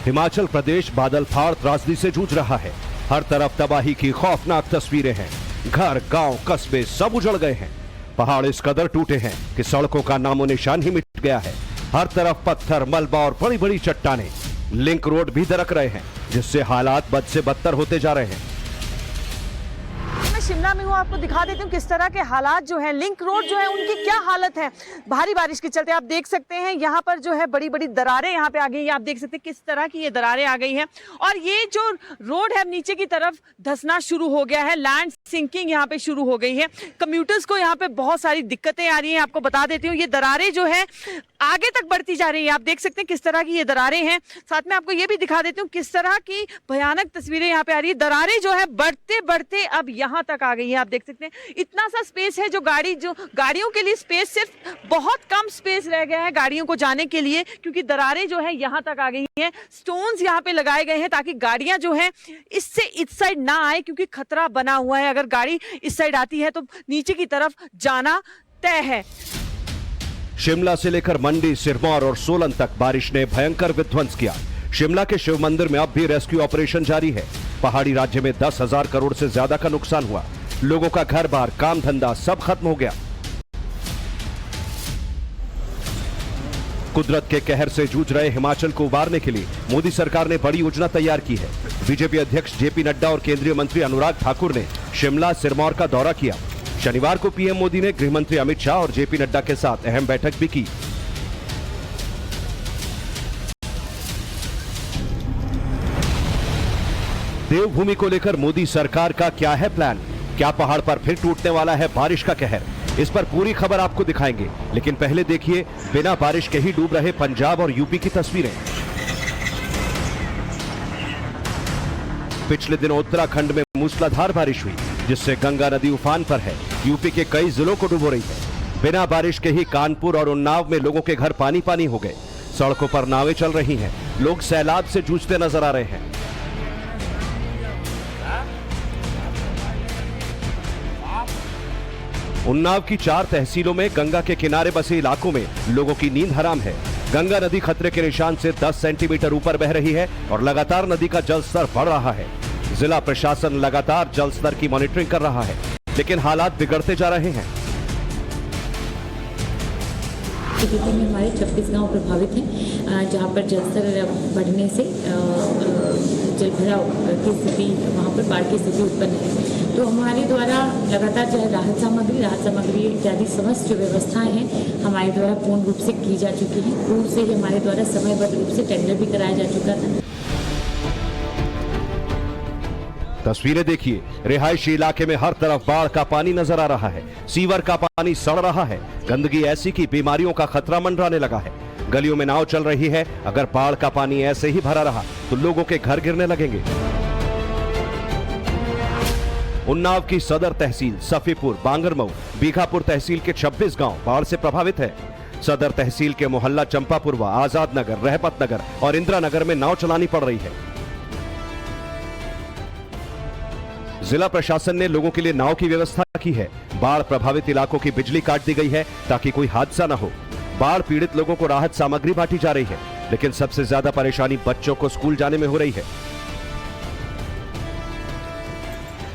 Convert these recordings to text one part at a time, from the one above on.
हिमाचल प्रदेश बादल फाड़ त्रासदी से जूझ रहा है। हर तरफ तबाही की खौफनाक तस्वीरें हैं। घर, गांव, कस्बे सब उजड़ गए हैं। पहाड़ इस कदर टूटे हैं कि सड़कों का नामो निशान ही मिट गया है। हर तरफ पत्थर, मलबा और बड़ी बड़ी चट्टानें। लिंक रोड भी दरक रहे हैं, जिससे हालात बद से बदतर होते जा रहे हैं। शिमला में हूँ, आपको दिखा देती हूँ किस तरह के हालात जो हैं। लिंक रोड जो है उनकी क्या हालत है भारी बारिश के चलते। आप देख सकते हैं यहाँ पर जो है बड़ी बड़ी दरारें यहाँ पे आ गई हैं। आप देख सकते हैं किस तरह की ये दरारें आ गई हैं और ये जो रोड है नीचे की तरफ धंसना शुरू हो गया है। लैंड सिंकिंग यहाँ पे शुरू हो गई है। कम्यूटर्स को यहाँ पे बहुत सारी दिक्कतें आ रही हैं। आपको बता देती हूँ ये दरारें जो है आगे तक बढ़ती जा रही है। आप देख सकते हैं किस तरह की ये दरारें हैं। साथ में आपको ये भी दिखा देती हूँ किस तरह की भयानक तस्वीरें यहाँ पे आ रही है। दरारें जो है बढ़ते बढ़ते अब यहाँ तक आ गई है। आप देख सकते हैं इतना सा स्पेस है जो गाड़ियों के लिए स्पेस, सिर्फ बहुत कम स्पेस रह गया है गाड़ियों को जाने के लिए, क्योंकि दरारें जो है यहाँ तक आ गई हैं। स्टोन्स यहाँ पे लगाए गए हैं ताकि गाड़ियां जो है इससे इस साइड ना आए, क्योंकि खतरा बना हुआ है। अगर गाड़ी इस साइड आती है तो नीचे की तरफ जाना तय है। शिमला से लेकर मंडी, सिरमौर और सोलन तक बारिश ने भयंकर विध्वंस किया। शिमला के शिव मंदिर में अब भी रेस्क्यू ऑपरेशन जारी है। पहाड़ी राज्य में 10,000 करोड़ से ज्यादा का नुकसान हुआ। लोगों का घर बार, काम धंधा सब खत्म हो गया। कुदरत के कहर से जूझ रहे हिमाचल को उबारने के लिए मोदी सरकार ने बड़ी योजना तैयार की है। बीजेपी अध्यक्ष जेपी नड्डा और केंद्रीय मंत्री अनुराग ठाकुर ने शिमला, सिरमौर का दौरा किया। शनिवार को पीएम मोदी ने गृह मंत्री अमित शाह और जेपी नड्डा के साथ अहम बैठक भी की। देवभूमि को लेकर मोदी सरकार का क्या है प्लान? क्या पहाड़ पर फिर टूटने वाला है बारिश का कहर? इस पर पूरी खबर आपको दिखाएंगे, लेकिन पहले देखिए बिना बारिश के ही डूब रहे पंजाब और यूपी की तस्वीरें। पिछले दिनों उत्तराखंड में मूसलाधार बारिश हुई, जिससे गंगा नदी उफान पर है। यूपी के कई जिलों को डुबो रही है। बिना बारिश के ही कानपुर और उन्नाव में लोगों के घर पानी पानी हो गए। सड़कों पर नावें चल रही हैं। लोग सैलाब से जूझते नजर आ रहे हैं। उन्नाव की 4 तहसीलों में गंगा के किनारे बसे इलाकों में लोगों की नींद हराम है। गंगा नदी खतरे के निशान से 10 सेंटीमीटर ऊपर बह रही है और लगातार नदी का जलस्तर बढ़ रहा है। जिला प्रशासन लगातार जल स्तर की मॉनिटरिंग कर रहा है, लेकिन हालात बिगड़ते जा रहे हैं। जिले में हमारे 26 गांव प्रभावित हैं, जहां पर जलस्तर बढ़ने से जलभराव की स्थिति, वहां पर बाढ़ की स्थिति उत्पन्न है। तो हमारे द्वारा लगातार जो है राहत सामग्री इत्यादि समस्त जो व्यवस्थाएं हैं हमारे द्वारा पूर्ण रूप से की जा चुकी हैं। पूर्व से ही हमारे द्वारा समयबद्ध रूप से टेंडर भी कराया जा चुका था। तस्वीरें देखिए, रिहायशी इलाके में हर तरफ बाढ़ का पानी नजर आ रहा है। सीवर का पानी सड़ रहा है। गंदगी ऐसी कि बीमारियों का खतरा मंडराने लगा है। गलियों में नाव चल रही है। अगर बाढ़ का पानी ऐसे ही भरा रहा तो लोगों के घर गिरने लगेंगे। उन्नाव की सदर तहसील सफीपुर, बांगरमऊ, बीघापुर तहसील के 26 गांव बाढ़ से प्रभावित है। सदर तहसील के मोहल्ला चंपापुरवा, आजाद नगर, रहमत नगर और इंदिरा नगर में नाव चलानी पड़ रही है। जिला प्रशासन ने लोगों के लिए नाव की व्यवस्था की है। बाढ़ प्रभावित इलाकों की बिजली काट दी गई है ताकि कोई हादसा न हो। बाढ़ पीड़ित लोगों को राहत सामग्री बांटी जा रही है, लेकिन सबसे ज्यादा परेशानी बच्चों को स्कूल जाने में हो रही है।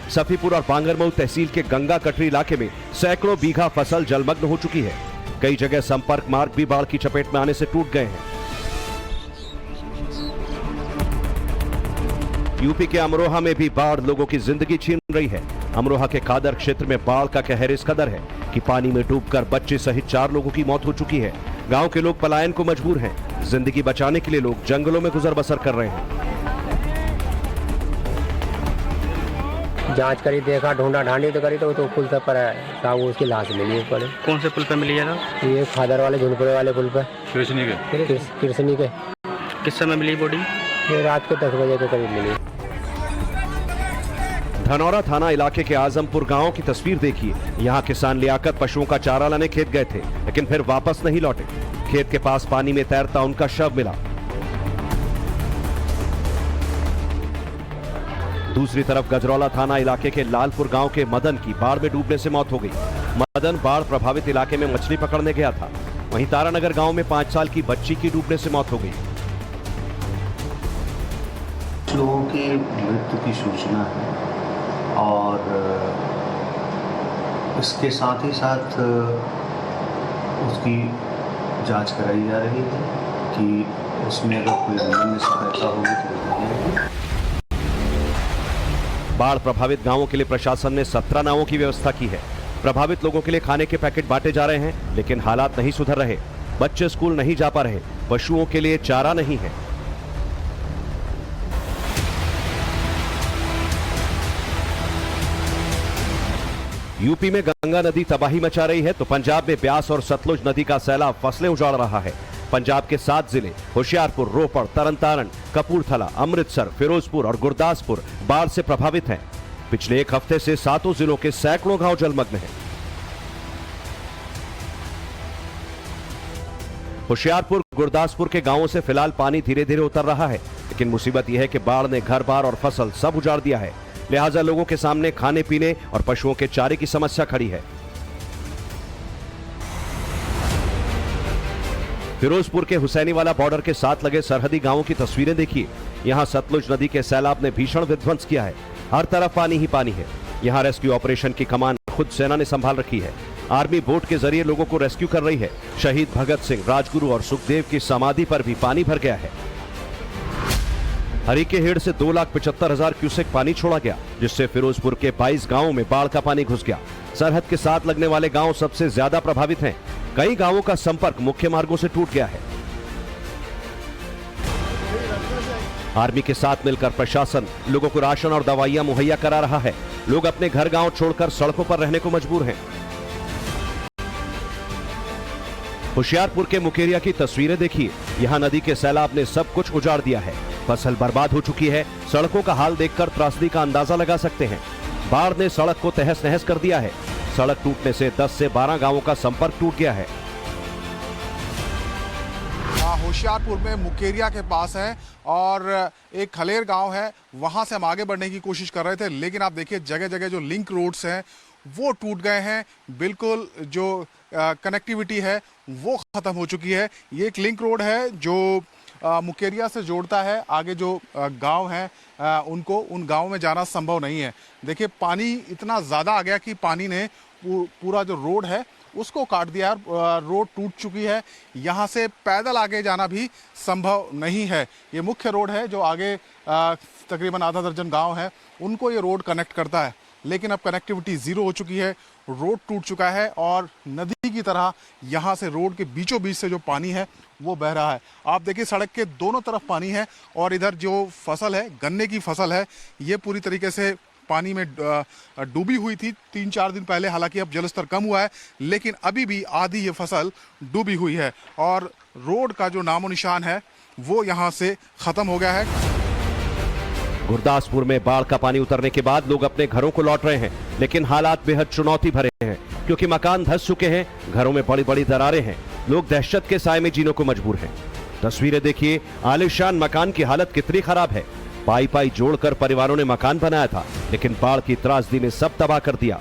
सफीपुर और बांगरमऊ तहसील के गंगा कटरी इलाके में सैकड़ों बीघा फसल जलमग्न हो चुकी है। कई जगह संपर्क मार्ग भी बाढ़ की चपेट में आने से टूट गए हैं। यूपी के अमरोहा में भी बाढ़ लोगों की जिंदगी छीन रही है। अमरोहा के कादर क्षेत्र में बाढ़ का कहर इस कदर है कि पानी में डूबकर बच्चे सहित 4 लोगों की मौत हो चुकी है। गांव के लोग पलायन को मजबूर हैं। जिंदगी बचाने के लिए लोग जंगलों में गुजर बसर कर रहे हैं। जांच करी, देखा, ढूंढा ढांडी तो करी तो पुल तक पर है, उसकी लाश मिली ऊपर। कौन से पुल पे मिली है ना? ये फादर वाले झुनपुरे वाले पुल पे, कृष्णी के। किस समय मिली बॉडी? ये रात के 10 बजे के करीब मिली। धनौरा थाना इलाके के आजमपुर गांव की तस्वीर देखिए। यहाँ किसान लियाकत पशुओं का चारा लाने खेत गए थे, लेकिन फिर वापस नहीं लौटे। खेत के पास पानी में तैरता उनका शव मिला। दूसरी तरफ गजरौला थाना इलाके के लालपुर गांव के मदन की बाढ़ में डूबने से मौत हो गई। मदन बाढ़ प्रभावित इलाके में मछली पकड़ने गया था। वहीं तारानगर गांव में 5 साल की बच्ची की डूबने से मौत हो गई। लोगों की मृत्यु की सूचना है और इसके साथ ही साथ उसकी जांच कराई जा रही है कि उसमें अगर कोई अन्य सहायता होगी तो बताइए। बाढ़ प्रभावित गांवों के लिए प्रशासन ने 17 नावों की व्यवस्था की है। प्रभावित लोगों के लिए खाने के पैकेट बांटे जा रहे हैं, लेकिन हालात नहीं सुधर रहे। बच्चे स्कूल नहीं जा पा रहे, पशुओं के लिए चारा नहीं है। यूपी में गंगा नदी तबाही मचा रही है तो पंजाब में ब्यास और सतलुज नदी का सैलाब फसलें उजाड़ रहा है। पंजाब के 7 जिले होशियारपुर, रोपड़, तरनतारन, कपूरथला, अमृतसर, फिरोजपुर और गुरदासपुर बाढ़ से प्रभावित हैं। पिछले एक हफ्ते से 7 जिलों के सैकड़ों गांव जलमग्न हैं। होशियारपुर, गुरदासपुर के गांवों से फिलहाल पानी धीरे धीरे उतर रहा है, लेकिन मुसीबत यह है कि बाढ़ ने घर बार और फसल सब उजाड़ दिया है। लिहाजा लोगों के सामने खाने पीने और पशुओं के चारे की समस्या खड़ी है। फिरोजपुर के हुसैनीवाला बॉर्डर के साथ लगे सरहदी गांवों की तस्वीरें देखिए। यहां सतलुज नदी के सैलाब ने भीषण विध्वंस किया है। हर तरफ पानी ही पानी है। यहां रेस्क्यू ऑपरेशन की कमान खुद सेना ने संभाल रखी है। आर्मी बोट के जरिए लोगों को रेस्क्यू कर रही है। शहीद भगत सिंह, राजगुरु और सुखदेव की समाधि पर भी पानी भर गया है। हरीकेहेड़ से 2,75,000 क्यूसेक पानी छोड़ा गया, जिससे फिरोजपुर के 22 गांवों में बाढ़ का पानी घुस गया। सरहद के साथ लगने वाले गांव सबसे ज्यादा प्रभावित हैं। कई गांवों का संपर्क मुख्य मार्गों से टूट गया है। आर्मी के साथ मिलकर प्रशासन लोगों को राशन और दवाइयां मुहैया करा रहा है। लोग अपने घर गांव छोड़कर सड़कों पर रहने को मजबूर हैं। होशियारपुर के मुकेरिया की तस्वीरें देखिए। यहां नदी के सैलाब ने सब कुछ उजाड़ दिया है। फसल बर्बाद हो चुकी है। सड़कों का हाल देखकर त्रासदी का अंदाजा लगा सकते हैं। बाढ़ ने सड़क को तहस नहस कर दिया है। सड़क टूटने से 10 से 12 गांवों का संपर्क टूट गया है। होशियारपुर में मुकेरिया के पास है और एक खलेर गांव है, वहां से हम आगे बढ़ने की कोशिश कर रहे थे, लेकिन आप देखिए जगह जगह जो लिंक रोड्स हैं वो टूट गए हैं। बिल्कुल जो कनेक्टिविटी है वो ख़त्म हो चुकी है। ये एक लिंक रोड है जो मुकेरिया से जोड़ता है। आगे जो गांव हैं उनको उन गांव में जाना संभव नहीं है। देखिए पानी इतना ज़्यादा आ गया कि पानी ने पूरा जो रोड है उसको काट दिया। रोड टूट चुकी है। यहाँ से पैदल आगे जाना भी संभव नहीं है। ये मुख्य रोड है जो आगे तकरीबन आधा दर्जन गांव है उनको ये रोड कनेक्ट करता है, लेकिन अब कनेक्टिविटी ज़ीरो हो चुकी है। रोड टूट चुका है और नदी की तरह यहाँ से रोड के बीचों बीच से जो पानी है वो बह रहा है। आप देखिए सड़क के दोनों तरफ पानी है और इधर जो फसल है, गन्ने की फसल है, ये पूरी तरीके से पानी में डूबी हुई थी 3-4 दिन पहले। हालांकि अब जलस्तर कम हुआ है, लेकिन अभी भी आधी ये फसल डूबी हुई है और रोड का जो नामो निशान है वो यहाँ से ख़त्म हो गया है। गुरदासपुर में बाढ़ का पानी उतरने के बाद लोग अपने घरों को लौट रहे हैं, लेकिन हालात बेहद चुनौती भरे हैं क्योंकि मकान धंस चुके हैं। घरों में बड़ी बड़ी दरारें हैं। लोग दहशत के साए में जीने को मजबूर हैं। तस्वीरें देखिए। आलीशान मकान की हालत कितनी खराब है। पाई पाई जोड़कर परिवारों ने मकान बनाया था, लेकिन बाढ़ की त्रासदी ने सब तबाह कर दिया।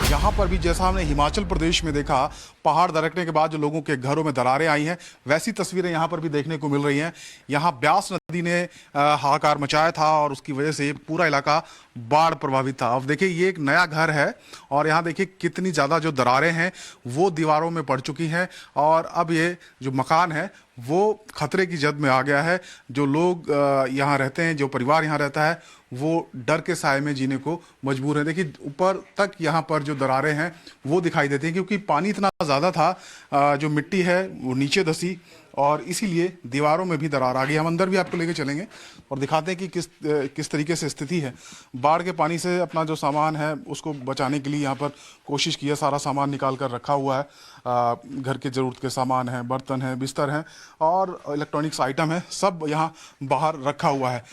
यहाँ पर भी जैसा हमने हिमाचल प्रदेश में देखा, पहाड़ दरकने के बाद जो लोगों के घरों में दरारें आई हैं, वैसी तस्वीरें यहाँ पर भी देखने को मिल रही हैं। यहाँ ब्यास नदी ने हाहाकार मचाया था और उसकी वजह से पूरा इलाका बाढ़ प्रभावित था। अब देखिए ये एक नया घर है और यहाँ देखिए कितनी ज़्यादा जो दरारें हैं वो दीवारों में पड़ चुकी हैं और अब ये जो मकान है वो खतरे की जद में आ गया है। जो लोग यहाँ रहते हैं, जो परिवार यहाँ रहता है, वो डर के साए में जीने को मजबूर है। देखिए ऊपर तक यहाँ पर जो दरारें हैं वो दिखाई देती हैं क्योंकि पानी इतना ज़्यादा था। जो मिट्टी है वो नीचे धसी और इसीलिए दीवारों में भी दरार आ गई। हम अंदर भी आपको लेके चलेंगे और दिखाते हैं कि किस तरीके से स्थिति है। बाढ़ के पानी से अपना जो सामान है उसको बचाने के लिए यहाँ पर कोशिश की है। सारा सामान निकाल कर रखा हुआ है। घर के ज़रूरत के सामान हैं, बर्तन हैं, बिस्तर हैं और इलेक्ट्रॉनिक्स आइटम है, सब यहाँ बाहर रखा हुआ है।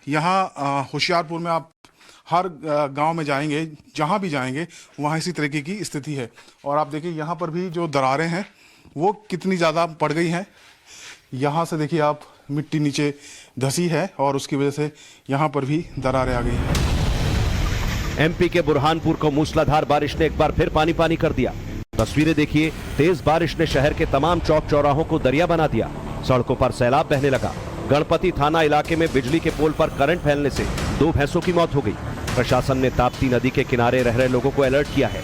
यहाँ होशियारपुर में आप हर गांव में जाएंगे, जहाँ भी जाएंगे वहाँ इसी तरीके की स्थिति है। और आप देखिए यहाँ पर भी जो दरारें हैं वो कितनी ज़्यादा पड़ गई हैं। यहाँ से देखिए आप मिट्टी नीचे धसी है और उसकी वजह से यहाँ पर भी दरारें आ गई हैं। एमपी के बुरहानपुर को मूसलाधार बारिश ने एक बार फिर पानी पानी कर दिया। तस्वीरें देखिए। तेज बारिश ने शहर के तमाम चौक चौराहों को दरिया बना दिया। सड़कों पर सैलाब बहने लगा। गणपति थाना इलाके में बिजली के पोल पर करंट फैलने से 2 भैंसों की मौत हो गई। प्रशासन ने ताप्ती नदी के किनारे रह रहे लोगों को अलर्ट किया है।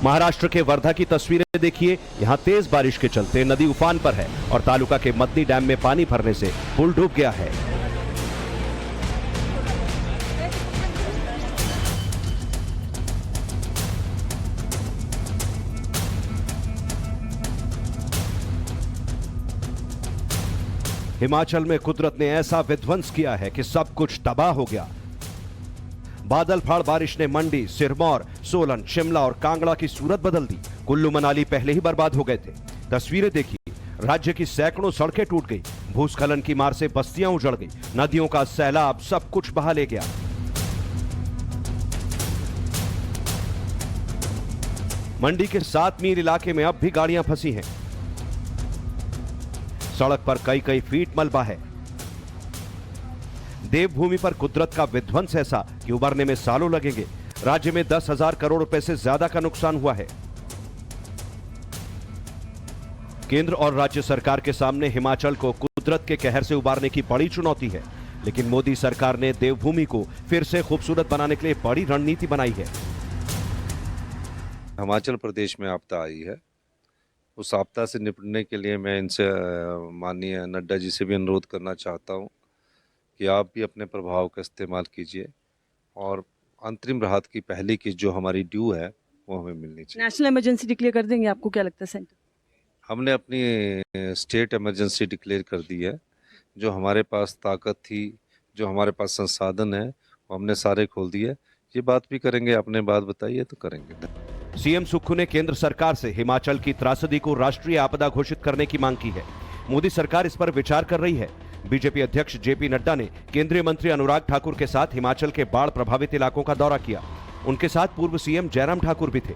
महाराष्ट्र के वर्धा की तस्वीरें देखिए। यहां तेज बारिश के चलते नदी उफान पर है और तालुका के मदनी डैम में पानी भरने से पुल डूब गया है। हिमाचल में कुदरत ने ऐसा विध्वंस किया है कि सब कुछ तबाह हो गया। बादल फाड़ बारिश ने मंडी, सिरमौर, सोलन, शिमला और कांगड़ा की सूरत बदल दी। कुल्लू मनाली पहले ही बर्बाद हो गए थे। तस्वीरें देखिए, राज्य की सैकड़ों सड़कें टूट गई। भूस्खलन की मार से बस्तियां उजड़ गई। नदियों का सैलाब सब कुछ बहा ले गया। मंडी के 7 मील इलाके में अब भी गाड़ियां फंसी हैं। सड़क पर कई फीट मलबा है। देवभूमि पर कुदरत का विध्वंस ऐसा कि उबरने में सालों लगेंगे। राज्य में 10,000 करोड़ रुपए से ज्यादा का नुकसान हुआ है। केंद्र और राज्य सरकार के सामने हिमाचल को कुदरत के कहर से उबारने की बड़ी चुनौती है, लेकिन मोदी सरकार ने देवभूमि को फिर से खूबसूरत बनाने के लिए बड़ी रणनीति बनाई है। हिमाचल प्रदेश में आपदा आई है। उस आपदा से निपटने के लिए मैं इनसे माननीय नड्डा जी से भी अनुरोध करना चाहता हूं कि आप भी अपने प्रभाव का इस्तेमाल कीजिए और अंतरिम राहत की पहली किस्त जो हमारी ड्यू है वो हमें मिलनी चाहिए। नेशनल इमरजेंसी डिक्लेयर कर देंगे, आपको क्या लगता है सेंटर? हमने अपनी स्टेट इमरजेंसी डिक्लेयर कर दी है। जो हमारे पास ताकत थी, जो हमारे पास संसाधन है, वो हमने सारे खोल दिए। ये बात भी करेंगे, आपने बात बताई है तो करेंगे। सीएम सुक्खू ने केंद्र सरकार से हिमाचल की त्रासदी को राष्ट्रीय आपदा घोषित करने की मांग की है। मोदी सरकार इस पर विचार कर रही है। बीजेपी अध्यक्ष जेपी नड्डा ने केंद्रीय मंत्री अनुराग ठाकुर के साथ हिमाचल के बाढ़ प्रभावित इलाकों का दौरा किया। उनके साथ पूर्व सीएम जयराम ठाकुर भी थे।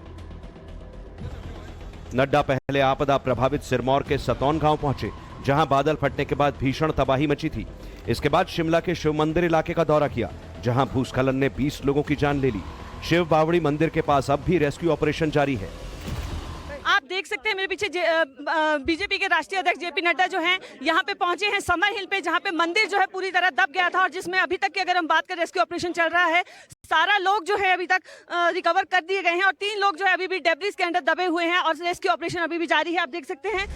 नड्डा पहले आपदा प्रभावित सिरमौर के सतौन गांव पहुंचे, जहां बादल फटने के बाद भीषण तबाही मची थी। इसके बाद शिमला के शिव मंदिर इलाके का दौरा किया, जहां भूस्खलन ने 20 लोगों की जान ले ली। शिव बावड़ी मंदिर के पास अब भी रेस्क्यू ऑपरेशन जारी है। आप देख सकते हैं मेरे पीछे बीजेपी के राष्ट्रीय अध्यक्ष जेपी नड्डा जो हैं यहाँ पे पहुंचे हैं समर हिल पे, जहाँ पे मंदिर जो है पूरी तरह दब गया था और जिसमें अभी तक की अगर हम बात करें रेस्क्यू ऑपरेशन चल रहा है। सारा लोग जो है अभी तक रिकवर कर दिए गए हैं और 3 लोग जो है अभी भी डेब्रिस के अंदर दबे हुए हैं और रेस्क्यू ऑपरेशन अभी भी जारी है। आप देख सकते हैं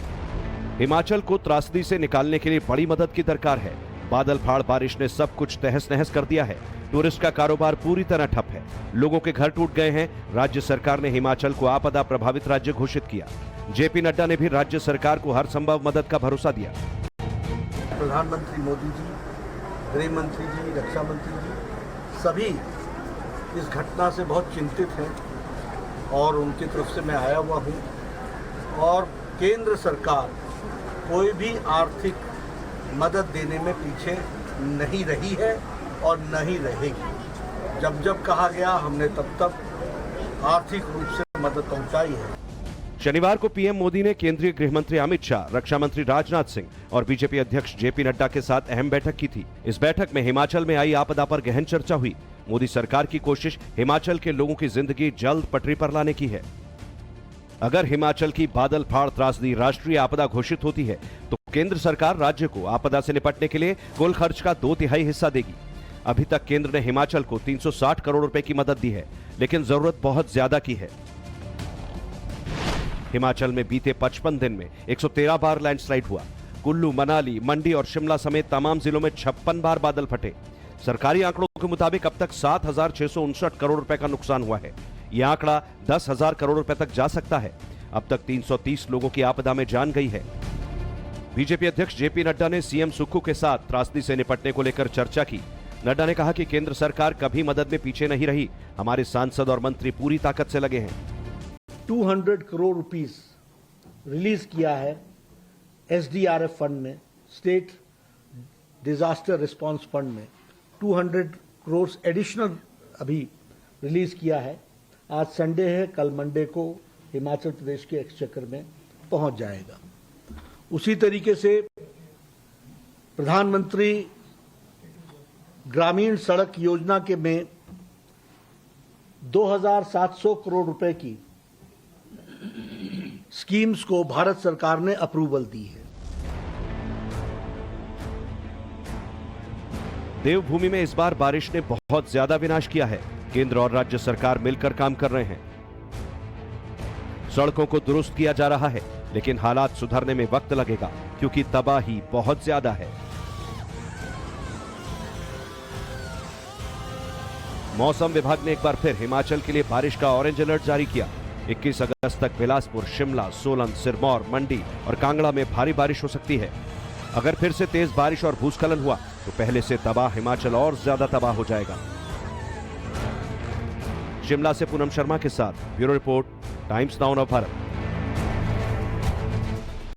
हिमाचल को त्रासदी से निकालने के लिए बड़ी मदद की दरकार है। बादल फाड़ बारिश ने सब कुछ तहस नहस कर दिया है। टूरिस्ट का कारोबार पूरी तरह ठप है। लोगों के घर टूट गए हैं। राज्य सरकार ने हिमाचल को आपदा प्रभावित राज्य घोषित किया। जेपी नड्डा ने भी राज्य सरकार को हर संभव मदद का भरोसा दिया। प्रधानमंत्री मोदी जी, गृह मंत्री जी, रक्षा मंत्री जी सभी इस घटना से बहुत चिंतित हैं और उनकी तरफ से मैं आया हुआ हूँ। और केंद्र सरकार कोई भी आर्थिक मदद देने में पीछे नहीं रही है और नहीं रहेगी। जब जब कहा गया हमने तब आर्थिक रूप से मदद पहुंचाई है। शनिवार को पीएम मोदी ने केंद्रीय गृह मंत्री अमित शाह, रक्षा मंत्री राजनाथ सिंह और बीजेपी अध्यक्ष जेपी नड्डा के साथ अहम बैठक की थी। इस बैठक में हिमाचल में आई आपदा पर गहन चर्चा हुई। मोदी सरकार की कोशिश हिमाचल के लोगों की जिंदगी जल्द पटरी पर लाने की है। अगर हिमाचल की बादल फाड़ त्रासदी राष्ट्रीय आपदा घोषित होती है तो केंद्र सरकार राज्य को आपदा से निपटने के लिए कुल खर्च का 2/3 हिस्सा देगी। अभी तक केंद्र ने हिमाचल को 360 करोड़ रुपए की मदद दी है, लेकिन जरूरत बहुत ज्यादा की है। हिमाचल में बीते 55 दिन में 113 बार लैंडस्लाइड हुआ। कुल्लू, मनाली, मंडी और शिमला समेत तमाम जिलों में 56 बार बादल फटे। सरकारी आंकड़ों के मुताबिक अब तक 7,659 करोड़ रुपए का नुकसान हुआ है। यह आंकड़ा 10,000 करोड़ रुपए तक जा सकता है। अब तक 330 लोगों की आपदा में जान गई है। बीजेपी अध्यक्ष जेपी नड्डा ने सीएम सुक्खू के साथ त्रासदी से निपटने को लेकर चर्चा की। नड्डा ने कहा कि केंद्र सरकार कभी मदद में पीछे नहीं रही। हमारे सांसद और मंत्री पूरी ताकत से लगे हैं। 200 करोड़ रुपीस रिलीज किया है SDRF फंड में, स्टेट डिजास्टर रिस्पांस फंड में 200 करोड़ एडिशनल अभी रिलीज किया है। आज संडे है, कल मंडे को हिमाचल प्रदेश के एक्सचेकर में पहुंच जाएगा। उसी तरीके से प्रधानमंत्री ग्रामीण सड़क योजना के में 2,700 करोड़ रुपए की स्कीम्स को भारत सरकार ने अप्रूवल दी है। देवभूमि में इस बार बारिश ने बहुत ज्यादा विनाश किया है। केंद्र और राज्य सरकार मिलकर काम कर रहे हैं। सड़कों को दुरुस्त किया जा रहा है, लेकिन हालात सुधरने में वक्त लगेगा क्योंकि तबाही बहुत ज्यादा है। मौसम विभाग ने एक बार फिर हिमाचल के लिए बारिश का ऑरेंज अलर्ट जारी किया। 21 अगस्त तक बिलासपुर, शिमला, सोलन, सिरमौर, मंडी और कांगड़ा में भारी बारिश हो सकती है। अगर फिर से तेज बारिश और भूस्खलन हुआ तो पहले से तबाह हिमाचल और ज्यादा तबाह हो जाएगा। शिमला से पूनम शर्मा के साथ bureau report, times now Bharat.